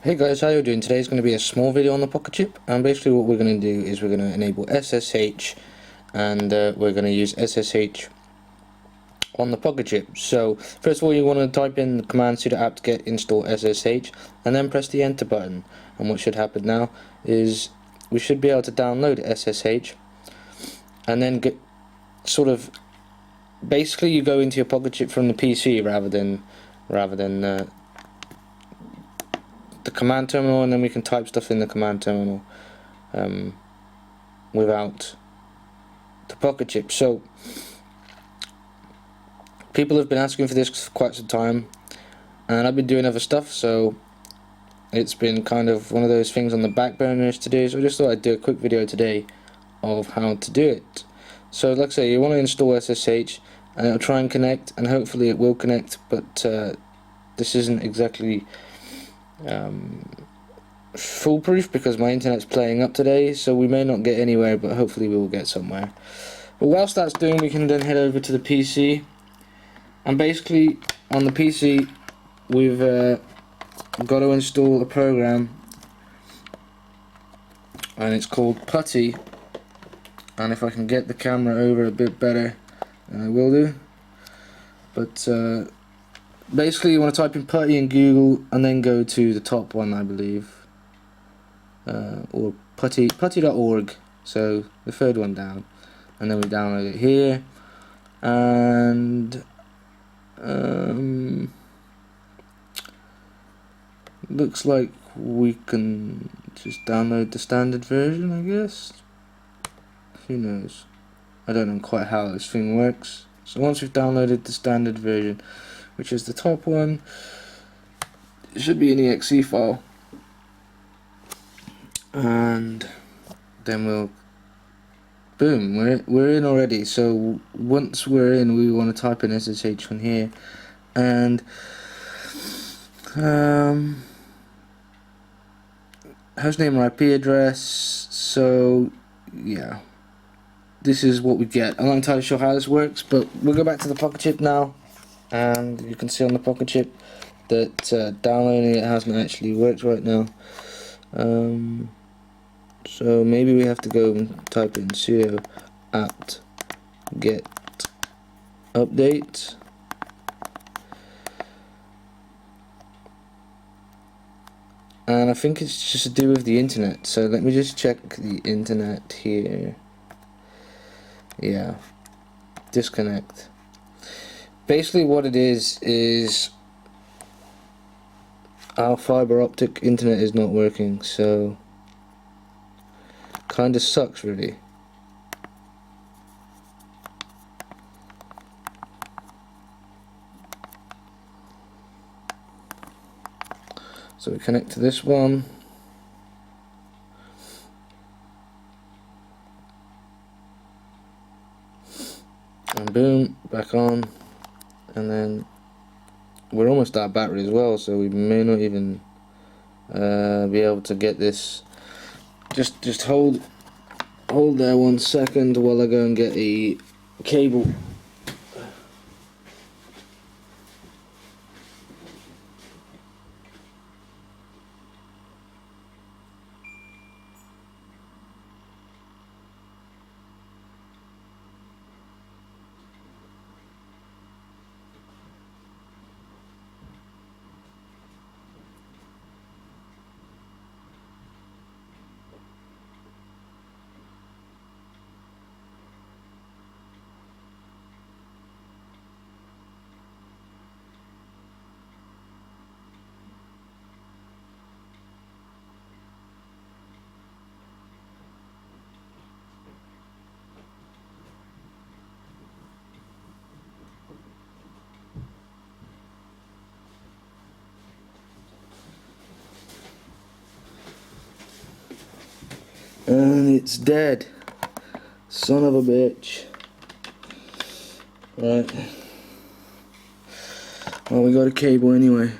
Hey guys, how you doing? Today is going to be a small video on the Pocket Chip, and basically what we're going to do is we're going to enable SSH, and we're going to use SSH on the Pocket Chip. So first of all, you want to type in the command sudo apt get install SSH, and then press the enter button. And what should happen now is we should be able to download SSH, and then get basically you go into your Pocket Chip from the PC rather than the command terminal, and then we can type stuff in the command terminal without the Pocket Chip. So people have been asking for this for quite some time, and I've been doing other stuff, so it's been kind of one of those things on the back burners to do. So I just thought I'd do a quick video today of how to do it. So like I say, you want to install SSH, and it'll try and connect, and hopefully it will connect, but this isn't exactly foolproof because my internet's playing up today, so we may not get anywhere, but hopefully we will get somewhere. But whilst that's doing, we can then head over to the PC, and basically on the PC we've got to install a program, and it's called Putty. And if I can get the camera over a bit better, then I will do. But basically you want to type in Putty in Google and then go to the top one, I believe, or putty.org, so the third one down, and then we download it here, and looks like we can just download the standard version, I guess. Who knows? I don't know quite how this thing works. So once we've downloaded the standard version, which is the top one, it should be an exe file, and then we'll boom, we're in already. So once we're in, we want to type in SSH on here, and hostname or IP address. So yeah, this is what we get. I'm not entirely sure how this works, but we'll go back to the Pocket Chip now, and you can see on the Pocket Chip that downloading it hasn't actually worked right now. So maybe we have to go and type in sudo apt get update, and I think it's just to do with the internet. So let me just check the internet here. Yeah, disconnect. Basically what it is our fiber optic internet is not working, so kinda sucks really. So we connect to this one, and boom, back on, and then we're almost out of battery as well, so we may not even be able to get this. Just hold there 1 second while I go and get a cable. And it's dead. Son of a bitch. Right. Well, we got a cable anyway.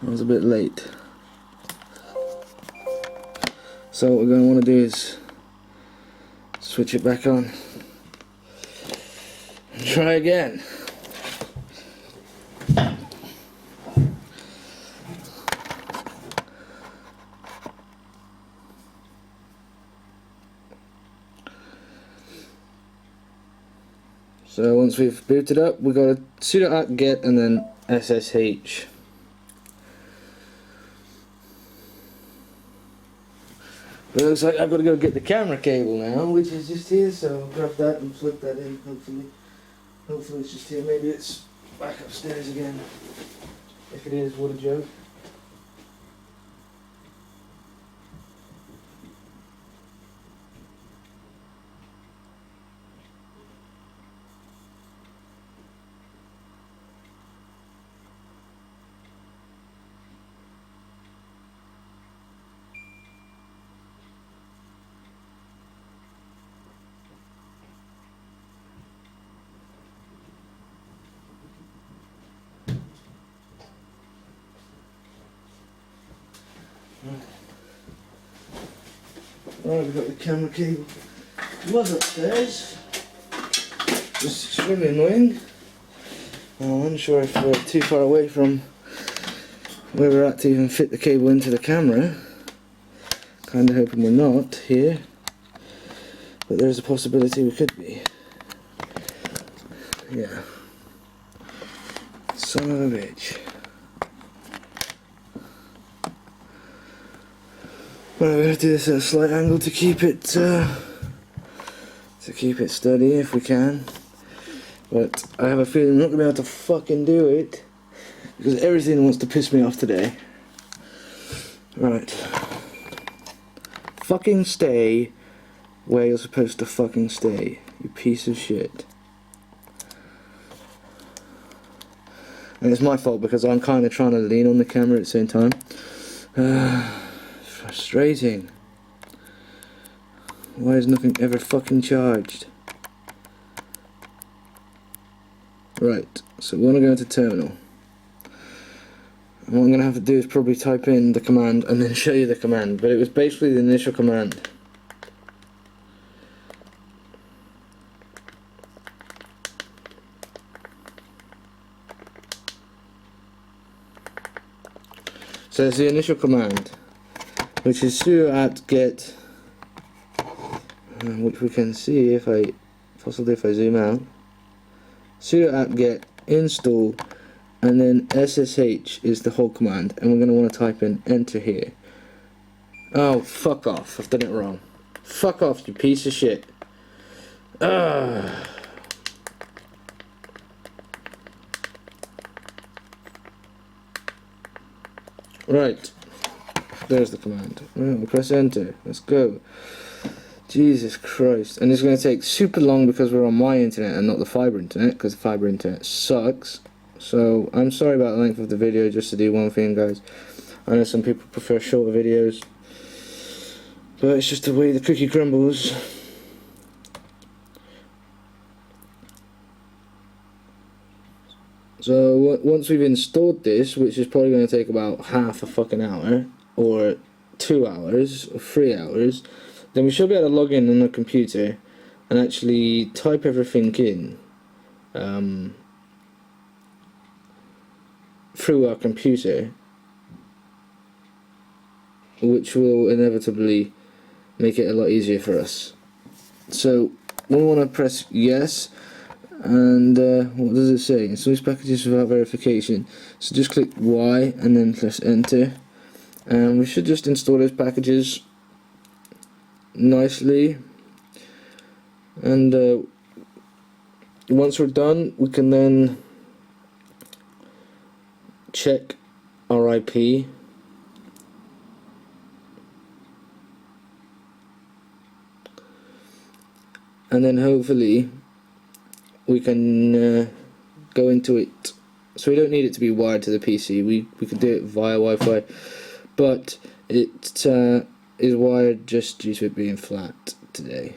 I was a bit late. So what we're going to want to do is switch it back on. Try again. So once we've booted up, we've got to sudo apt get and then SSH. But it looks like I've got to go get the camera cable now, which is just here, so I'll grab that and plug that in, hopefully. Hopefully it's just here, maybe it's back upstairs again. If it is, what a joke. Right, we've got the camera cable. It was upstairs. It's extremely annoying. I'm unsure if we're too far away from where we're at to even fit the cable into the camera. Kinda hoping we're not here. But there's a possibility we could be. Yeah. Son of a bitch. Well, we're going to do this at a slight angle to keep it steady if we can. But I have a feeling I'm not going to be able to fucking do it because everything wants to piss me off today. Right. Fucking stay where you're supposed to fucking stay, you piece of shit. And it's my fault because I'm kind of trying to lean on the camera at the same time. Frustrating. Why is nothing ever fucking charged? Right, so we want to go into terminal. And what I'm going to have to do is probably type in the command and then show you the command, but it was basically the initial command. So it's the initial command, which is sudo apt get, which we can see if I zoom out. Sudo apt get install, and then SSH is the whole command, and we're going to want to type in enter here. Oh, fuck off! I've done it wrong. Fuck off, you piece of shit. Ugh. Right, there's the command. Right, we'll press enter. Let's go. Jesus Christ. And it's going to take super long because we're on my internet and not the fibre internet, because the fibre internet sucks. So I'm sorry about the length of the video, just to do one thing, guys. I know some people prefer shorter videos, but it's just the way the cookie crumbles. So once we've installed this, which is probably going to take about half a fucking hour, or 2 hours, or 3 hours, then we should be able to log in on the computer and actually type everything in through our computer, which will inevitably make it a lot easier for us. So we want to press yes. And what does it say? Install these packages without verification. So just click Y and then press enter, and we should just install those packages nicely. And once we're done, we can then check our IP. And then hopefully we can go into it. So we don't need it to be wired to the PC. We can do it via Wi-Fi, but it is wired just due to it being flat today.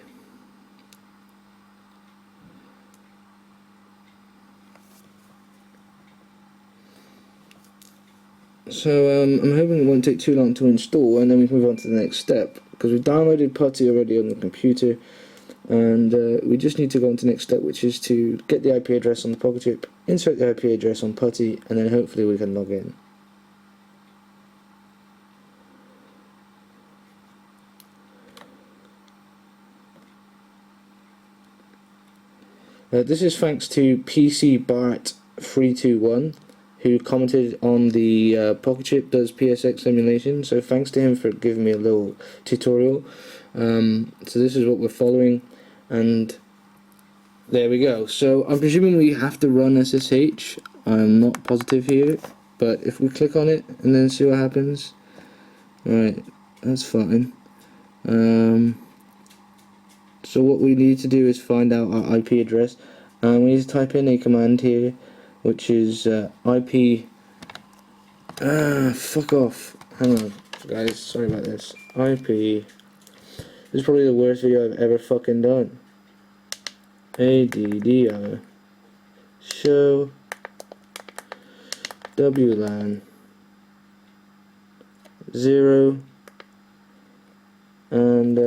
So I'm hoping it won't take too long to install, and then we can move on to the next step, because we've downloaded putty already on the computer. And we just need to go on to the next step, which is to get the IP address on the pocket chip, insert the IP address on putty, and then hopefully we can log in. This is thanks to PC Bart 321, who commented on the Pocket Chip does PSX simulation. So thanks to him for giving me a little tutorial. So this is what we're following, and there we go. So I'm presuming we have to run SSH. I'm not positive here, but if we click on it and then see what happens, alright, that's fine. So what we need to do is find out our IP address, and we need to type in a command here, which is IP. Fuck off. Hang on, guys. Sorry about this. IP. This is probably the worst video I've ever fucking done. ADDR. Show. WLAN. 0. And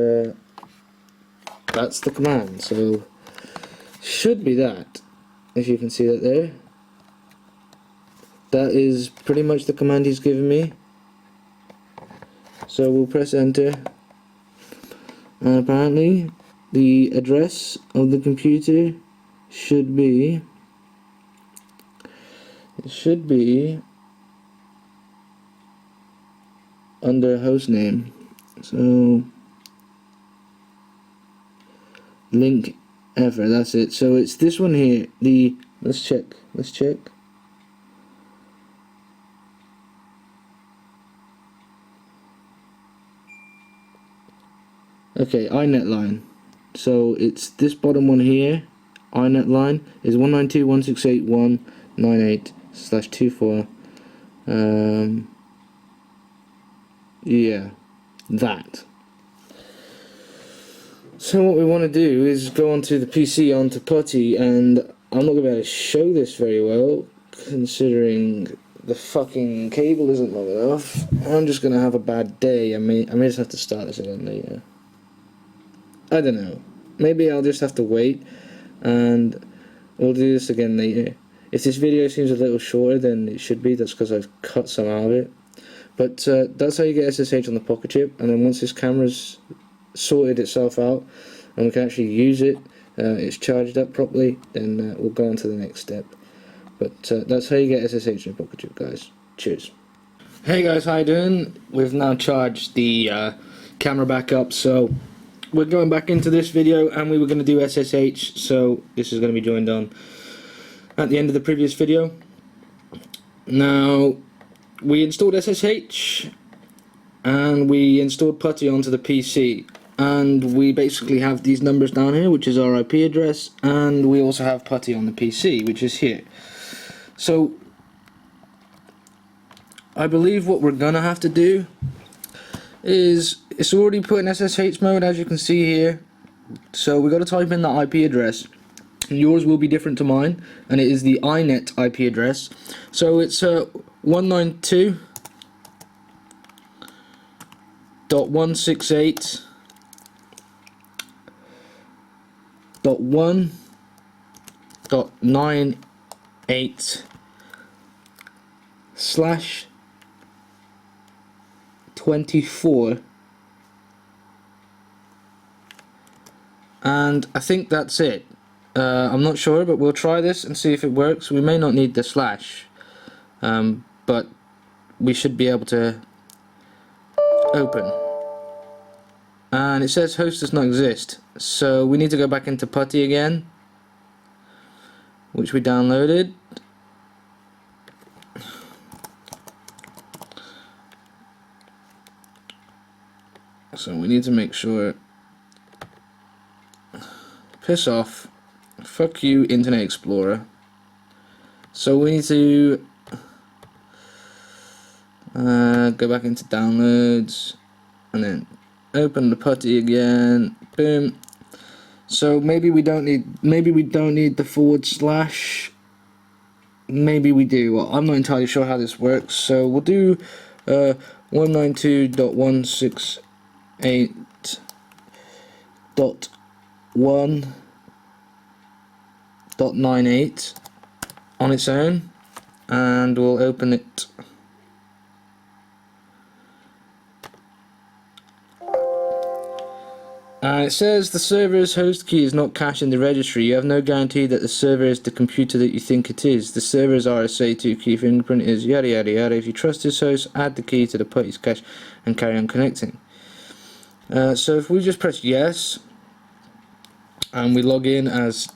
that's the command. So should be that. If you can see that there. That is pretty much the command he's given me. So we'll press enter. And apparently the address of the computer should be under hostname. So link ever, that's it. So it's this one here. Let's check. Okay, iNet line. So it's this bottom one here. iNet line is 192.168.198/24. Yeah, that. So what we want to do is go onto the PC, onto putty, and I'm not going to be able to show this very well, considering the fucking cable isn't long enough. I'm just going to have a bad day. I may just have to start this again later. I don't know. Maybe I'll just have to wait, and we'll do this again later. If this video seems a little shorter than it should be, that's because I've cut some out of it. But that's how you get SSH on the Pocket Chip, and then once this camera's sorted itself out and we can actually use it, it's charged up properly, then we'll go on to the next step. But that's how you get SSH in Pocket Chip, guys. Cheers. Hey guys, how you doing? We've now charged the camera back up, so we're going back into this video, and we were going to do SSH, so this is going to be joined on at the end of the previous video. Now, we installed SSH and we installed putty onto the PC, and we basically have these numbers down here, which is our IP address, and we also have putty on the PC, which is here. So I believe what we're gonna have to do is, it's already put in SSH mode, as you can see here, so we got to type in the IP address. Yours will be different to mine, and it is the iNet IP address. So it's 192.168.24, and I think that's it. I'm not sure, but we'll try this and see if it works. We may not need the slash, but we should be able to open. And it says host does not exist, so we need to go back into putty again, which we downloaded. So we need to make sure. Piss off. Fuck you, Internet Explorer. So we need to go back into downloads and then open the putty again. Boom. So maybe we don't need the /. Maybe we do. Well, I'm not entirely sure how this works. So we'll do 192.168.1.98 on its own, and we'll open it. And it says the server's host key is not cached in the registry. You have no guarantee that the server is the computer that you think it is. The server's RSA2 key fingerprint is yada yada yada. If you trust this host, add the key to the putty's cache and carry on connecting. So if we just press yes and we log in as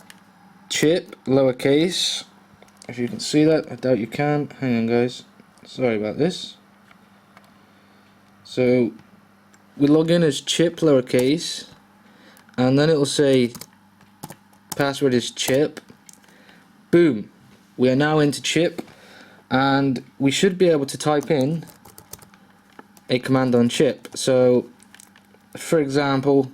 C.H.I.P, lowercase, if you can see that, I doubt you can. Hang on guys, sorry about this. So we log in as C.H.I.P lowercase, and then it will say password is C.H.I.P. Boom, we are now into C.H.I.P, and we should be able to type in a command on C.H.I.P. So for example,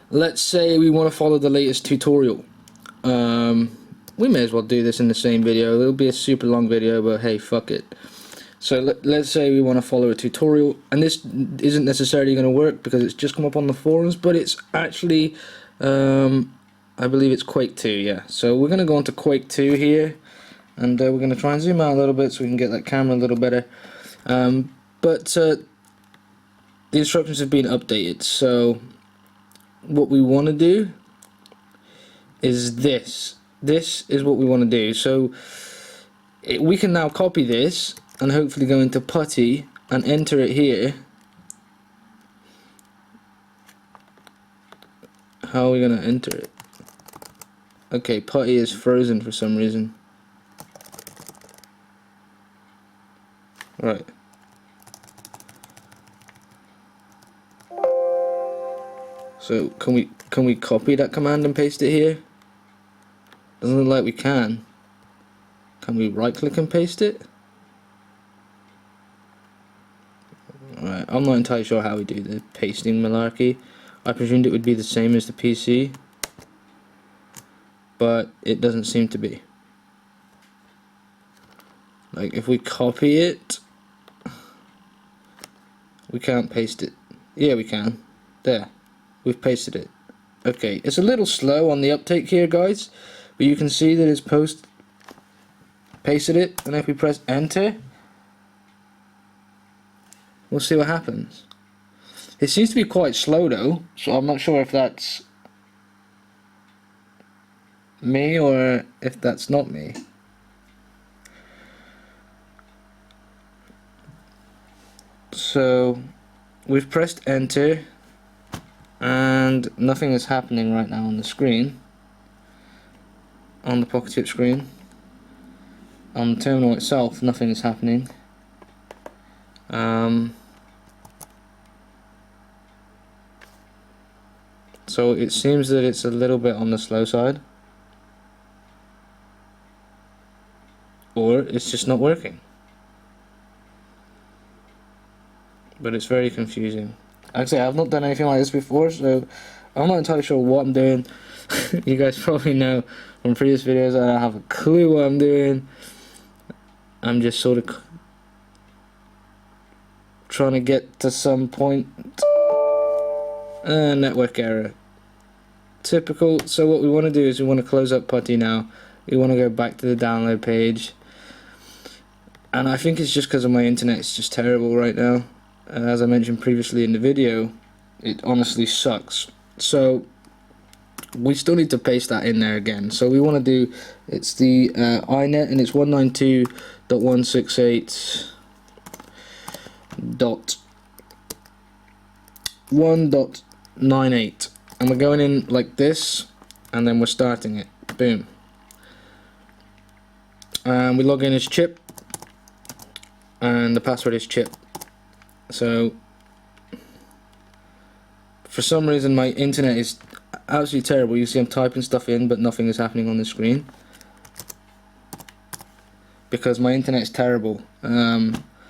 let's say we want to follow the latest tutorial. We may as well do this in the same video. It'll be a super long video, but hey, fuck it. So let's say we want to follow a tutorial, and this isn't necessarily going to work because it's just come up on the forums, but it's actually, I believe it's Quake 2, yeah. So we're going to go into Quake 2 here, and we're going to try and zoom out a little bit so we can get that camera a little better. But the instructions have been updated, so what we want to do is this. This is what we want to do. So we can now copy this and hopefully go into putty and enter it here. How are we going to enter it? Okay, putty is frozen for some reason. Right. So can we copy that command and paste it here? Doesn't look like we can. Can we right click and paste it? Alright, I'm not entirely sure how we do the pasting malarkey. I presumed it would be the same as the PC, but it doesn't seem to be. Like if we copy it, we can't paste it. Yeah, we can. There. We've pasted it. Okay, it's a little slow on the uptake here, guys, but you can see that it's pasted it, and if we press enter, we'll see what happens. It seems to be quite slow though, so I'm not sure if that's me or if that's not me. So we've pressed enter, and nothing is happening right now on the screen, on the Pocket Chip screen. On the terminal itself, nothing is happening. So it seems that it's a little bit on the slow side, or it's just not working. But it's very confusing. Actually, I've not done anything like this before, so I'm not entirely sure what I'm doing. You guys probably know from previous videos I don't have a clue what I'm doing. I'm just sort of trying to get to some point. Network error. Typical. So what we want to do is we want to close up putty now. We want to go back to the download page. And I think it's just because of my internet, it's just terrible right now. As I mentioned previously in the video, it honestly sucks. So we still need to paste that in there again. So we want to do, it's the iNet, and it's 192.168.1.98, and we're going in like this, and then we're starting it. Boom. And we log in as C.H.I.P, and the password is C.H.I.P. So for some reason my internet is absolutely terrible. You see I'm typing stuff in, but nothing is happening on the screen because my internet is terrible.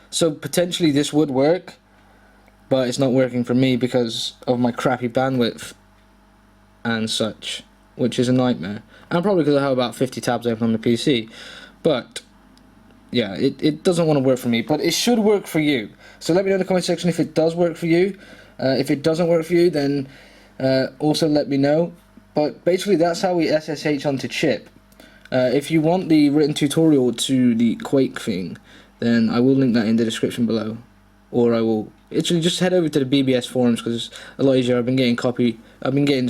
So potentially this would work, but it's not working for me because of my crappy bandwidth and such, which is a nightmare. And probably because I have about 50 tabs open on the PC. But yeah, it doesn't want to work for me, but it should work for you. So let me know in the comment section if it does work for you. If it doesn't work for you, then also let me know. But basically that's how we SSH onto C.H.I.P. If you want the written tutorial to the Quake thing, then I will link that in the description below, or I will literally just head over to the BBS forums because it's a lot easier. I've been getting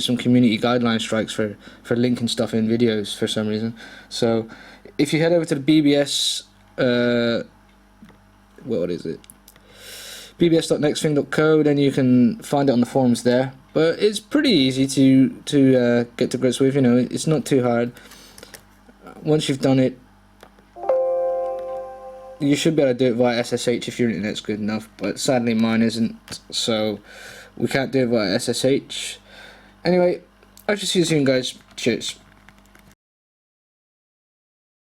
some community guideline strikes for linking stuff in videos for some reason. So if you head over to the BBS, what is it? bbs.nextthing.co, then you can find it on the forums there. But it's pretty easy to get to grips with. You know, it's not too hard. Once you've done it, you should be able to do it via SSH if your internet's good enough, but sadly mine isn't, so we can't do it via SSH. Anyway, I shall see you soon, guys. Cheers.